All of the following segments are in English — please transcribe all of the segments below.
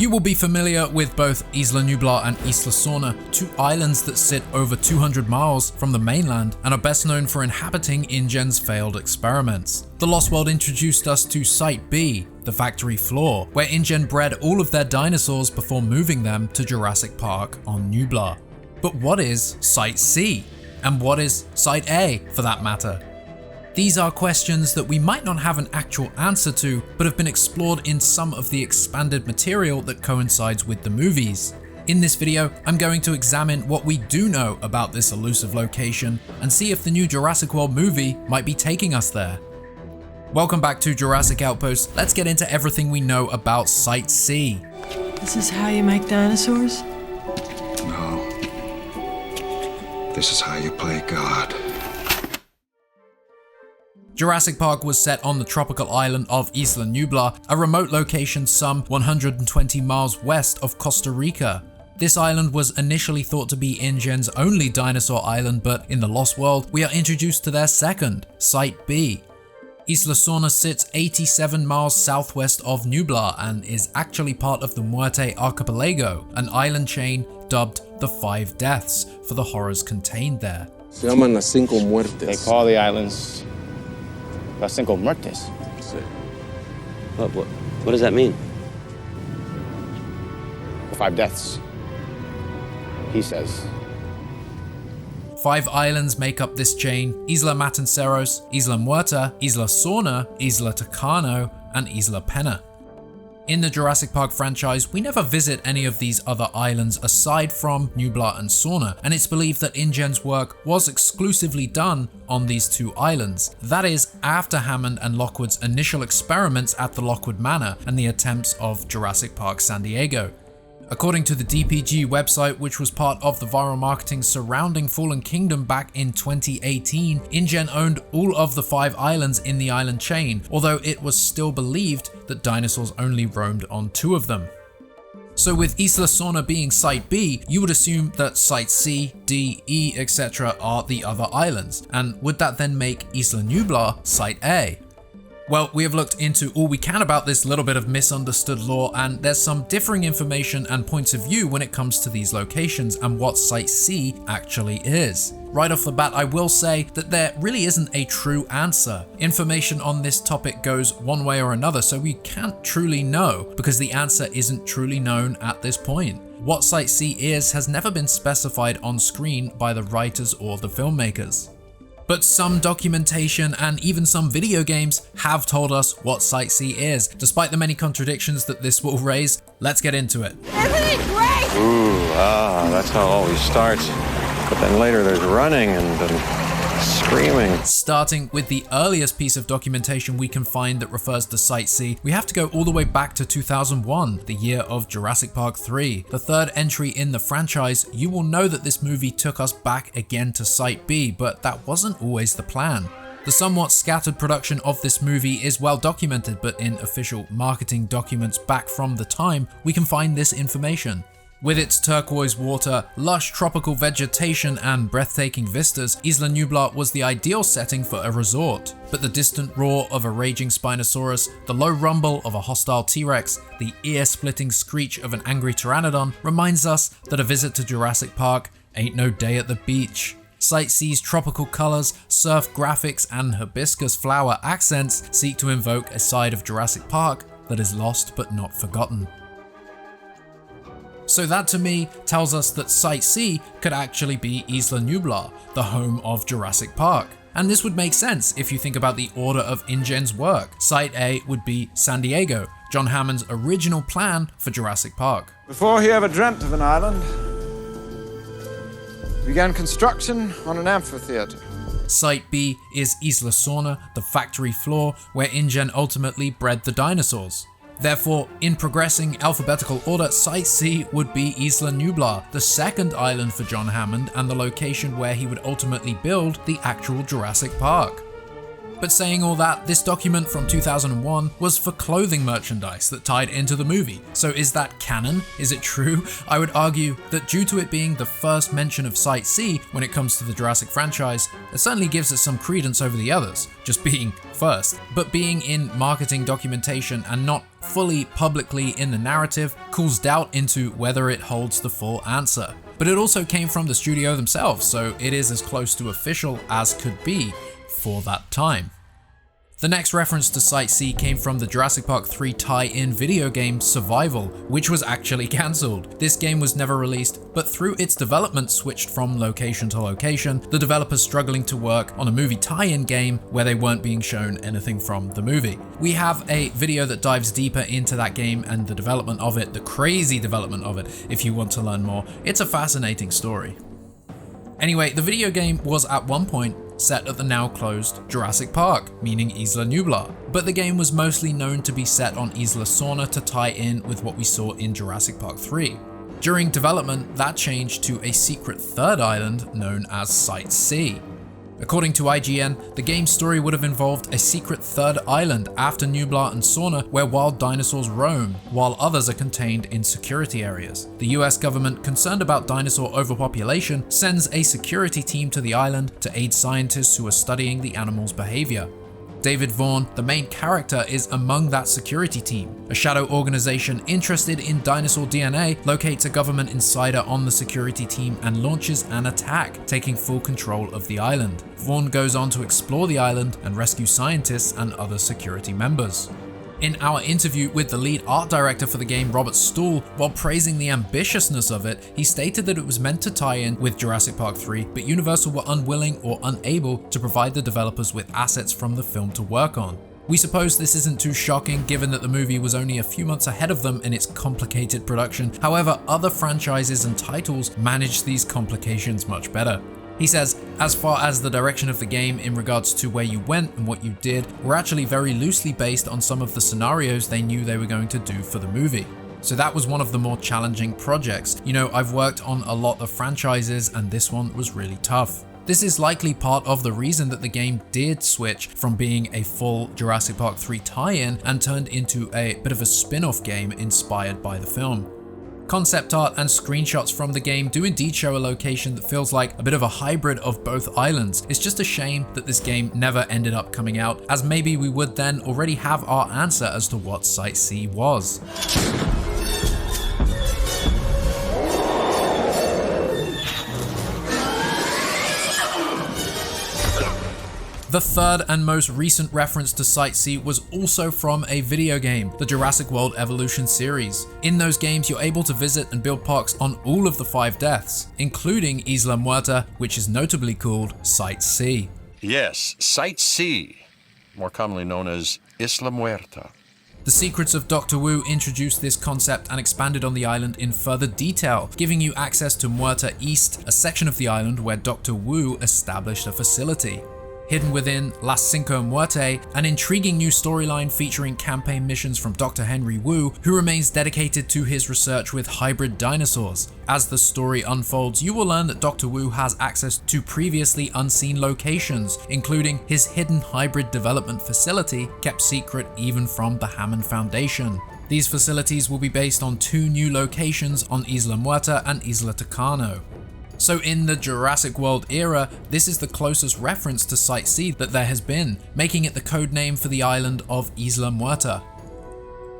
You will be familiar with both Isla Nublar and Isla Sorna, two islands that sit over 200 miles from the mainland and are best known for inhabiting InGen's failed experiments. The Lost World introduced us to Site B, the factory floor, where InGen bred all of their dinosaurs before moving them to Jurassic Park on Nublar. But what is Site C? And what is Site A, for that matter? These are questions that we might not have an actual answer to, but have been explored in some of the expanded material that coincides with the movies. In this video, I'm going to examine what we do know about this elusive location and see if the new Jurassic World movie might be taking us there. Welcome back to Jurassic Outpost. Let's get into everything we know about Site C. This is how you make dinosaurs? No. This is how you play God. Jurassic Park was set on the tropical island of Isla Nublar, a remote location some 120 miles west of Costa Rica. This island was initially thought to be InGen's only dinosaur island, but in the Lost World, we are introduced to their second, Site B. Isla Sorna sits 87 miles southwest of Nublar and is actually part of the Muerte Archipelago, an island chain dubbed the Five Deaths for the horrors contained there. Se llaman las cinco muertes. They call the islands Las Cinco Muertes. What does that mean? The five deaths, he says. 5 islands make up this chain: Isla Matanceros, Isla Muerta, Isla Sorna, Isla Tucano, and Isla Pena. In the Jurassic Park franchise, we never visit any of these other islands aside from Nublar and Sorna, and it's believed that InGen's work was exclusively done on these 2 islands. That is, after Hammond and Lockwood's initial experiments at the Lockwood Manor and the attempts of Jurassic Park San Diego. According to the DPG website, which was part of the viral marketing surrounding Fallen Kingdom back in 2018, InGen owned all of the 5 islands in the island chain, although it was still believed that dinosaurs only roamed on 2 of them. So with Isla Sorna being Site B, you would assume that Site C, D, E, etc. are the other islands, and would that then make Isla Nublar Site A? Well, we have looked into all we can about this little bit of misunderstood lore, and there's some differing information and points of view when it comes to these locations and what Site C actually is. Right off the bat, I will say that there really isn't a true answer. Information on this topic goes one way or another, so we can't truly know because the answer isn't truly known at this point. What Site C is has never been specified on screen by the writers or the filmmakers. But some documentation and even some video games have told us what Site C is. Despite the many contradictions that this will raise, let's get into it. Isn't it great? Ooh, that's how it always starts. But then later there's running and screaming. Starting with the earliest piece of documentation we can find that refers to Site C, we have to go all the way back to 2001, the year of Jurassic Park 3. The third entry in the franchise. You will know that this movie took us back again to Site B, but that wasn't always the plan. The somewhat scattered production of this movie is well documented, but in official marketing documents back from the time, we can find this information. With its turquoise water, lush tropical vegetation, and breathtaking vistas, Isla Nublar was the ideal setting for a resort. But the distant roar of a raging Spinosaurus, the low rumble of a hostile T-Rex, the ear-splitting screech of an angry Pteranodon reminds us that a visit to Jurassic Park ain't no day at the beach. Site C's tropical colors, surf graphics, and hibiscus flower accents seek to invoke a side of Jurassic Park that is lost but not forgotten. So that to me tells us that Site C could actually be Isla Nublar, the home of Jurassic Park. And this would make sense if you think about the order of InGen's work. Site A would be San Diego, John Hammond's original plan for Jurassic Park. Before he ever dreamt of an island, he began construction on an amphitheater. Site B is Isla Sorna, the factory floor where InGen ultimately bred the dinosaurs. Therefore, in progressing alphabetical order, Site C would be Isla Nublar, the second island for John Hammond and the location where he would ultimately build the actual Jurassic Park. But saying all that, this document from 2001 was for clothing merchandise that tied into the movie. So is that canon? Is it true? I would argue that due to it being the first mention of Site C when it comes to the Jurassic franchise, it certainly gives it some credence over the others, just being first. But being in marketing documentation and not fully publicly in the narrative calls doubt into whether it holds the full answer. But it also came from the studio themselves, so it is as close to official as could be for that time. The next reference to Site C came from the Jurassic Park 3 tie-in video game Survival, which was actually cancelled. This game was never released, but through its development switched from location to location, the developers struggling to work on a movie tie-in game where they weren't being shown anything from the movie. We have a video that dives deeper into that game and the development of it, the crazy development of it, if you want to learn more. It's a fascinating story. Anyway, the video game was at one point set at the now closed Jurassic Park, meaning Isla Nublar, but the game was mostly known to be set on Isla Sorna to tie in with what we saw in Jurassic Park 3. During development, that changed to a secret third island known as Site C. According to IGN, the game's story would have involved a secret third island after Nublar and Sorna where wild dinosaurs roam, while others are contained in security areas. The US government, concerned about dinosaur overpopulation, sends a security team to the island to aid scientists who are studying the animal's behavior. David Vaughn, the main character, is among that security team. A shadow organization interested in dinosaur DNA locates a government insider on the security team and launches an attack, taking full control of the island. Vaughn goes on to explore the island and rescue scientists and other security members. In our interview with the lead art director for the game, Robert Stool, while praising the ambitiousness of it, he stated that it was meant to tie in with Jurassic Park 3, but Universal were unwilling or unable to provide the developers with assets from the film to work on. We suppose this isn't too shocking given that the movie was only a few months ahead of them in its complicated production. However, other franchises and titles managed these complications much better. He says, as far as the direction of the game in regards to where you went and what you did were actually very loosely based on some of the scenarios they knew they were going to do for the movie. So that was one of the more challenging projects. You know, I've worked on a lot of franchises and this one was really tough. This is likely part of the reason that the game did switch from being a full Jurassic Park 3 tie-in and turned into a bit of a spin-off game inspired by the film. Concept art and screenshots from the game do indeed show a location that feels like a bit of a hybrid of both islands. It's just a shame that this game never ended up coming out, as maybe we would then already have our answer as to what Site C was. The third and most recent reference to Site C was also from a video game, the Jurassic World Evolution series. In those games, you're able to visit and build parks on all of the 5 deaths, including Isla Muerta, which is notably called Site C. Yes, Site C, more commonly known as Isla Muerta. The Secrets of Dr. Wu introduced this concept and expanded on the island in further detail, giving you access to Muerta East, a section of the island where Dr. Wu established a facility. Hidden within Las Cinco Muerte, an intriguing new storyline featuring campaign missions from Dr. Henry Wu, who remains dedicated to his research with hybrid dinosaurs. As the story unfolds, you will learn that Dr. Wu has access to previously unseen locations, including his hidden hybrid development facility, kept secret even from the Hammond Foundation. These facilities will be based on 2 new locations on Isla Muerta and Isla Tucano. So in the Jurassic World era, this is the closest reference to Site C that there has been, making it the code name for the island of Isla Muerta.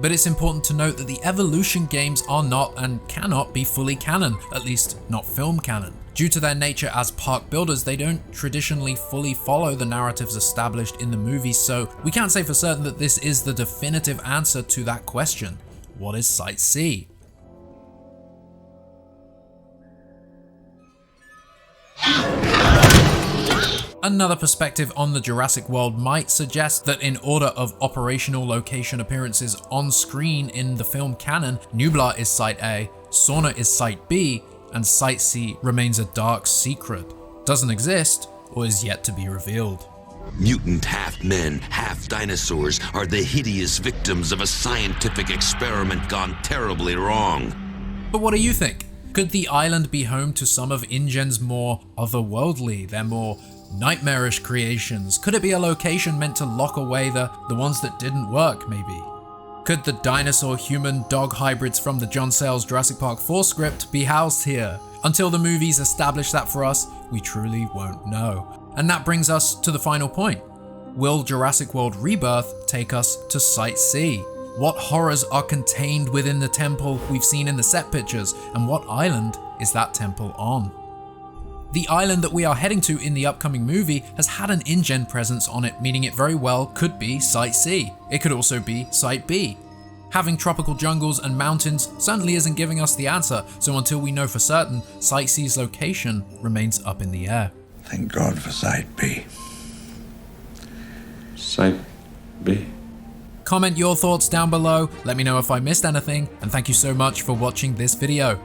But it's important to note that the Evolution games are not and cannot be fully canon, at least not film canon. Due to their nature as park builders, they don't traditionally fully follow the narratives established in the movies, so we can't say for certain that this is the definitive answer to that question. What is Site C? Another perspective on the Jurassic World might suggest that in order of operational location appearances on screen in the film canon, Nublar is Site A, Sorna is Site B, and Site C remains a dark secret, doesn't exist, or is yet to be revealed. Mutant half-men, half-dinosaurs are the hideous victims of a scientific experiment gone terribly wrong. But what do you think? Could the island be home to some of InGen's more otherworldly, their more Nightmarish creations. Could it be a location meant to lock away the ones that didn't work, maybe? Could the dinosaur-human-dog hybrids from the John Sayles Jurassic Park 4 script be housed here? Until the movies establish that for us, we truly won't know. And that brings us to the final point. Will Jurassic World Rebirth take us to Site C? What horrors are contained within the temple we've seen in the set pictures, and what island is that temple on? The island that we are heading to in the upcoming movie has had an InGen presence on it, meaning it very well could be Site C. It could also be Site B. Having tropical jungles and mountains certainly isn't giving us the answer, so until we know for certain, Site C's location remains up in the air. Thank God for Site B. Site B. Comment your thoughts down below, let me know if I missed anything, and thank you so much for watching this video.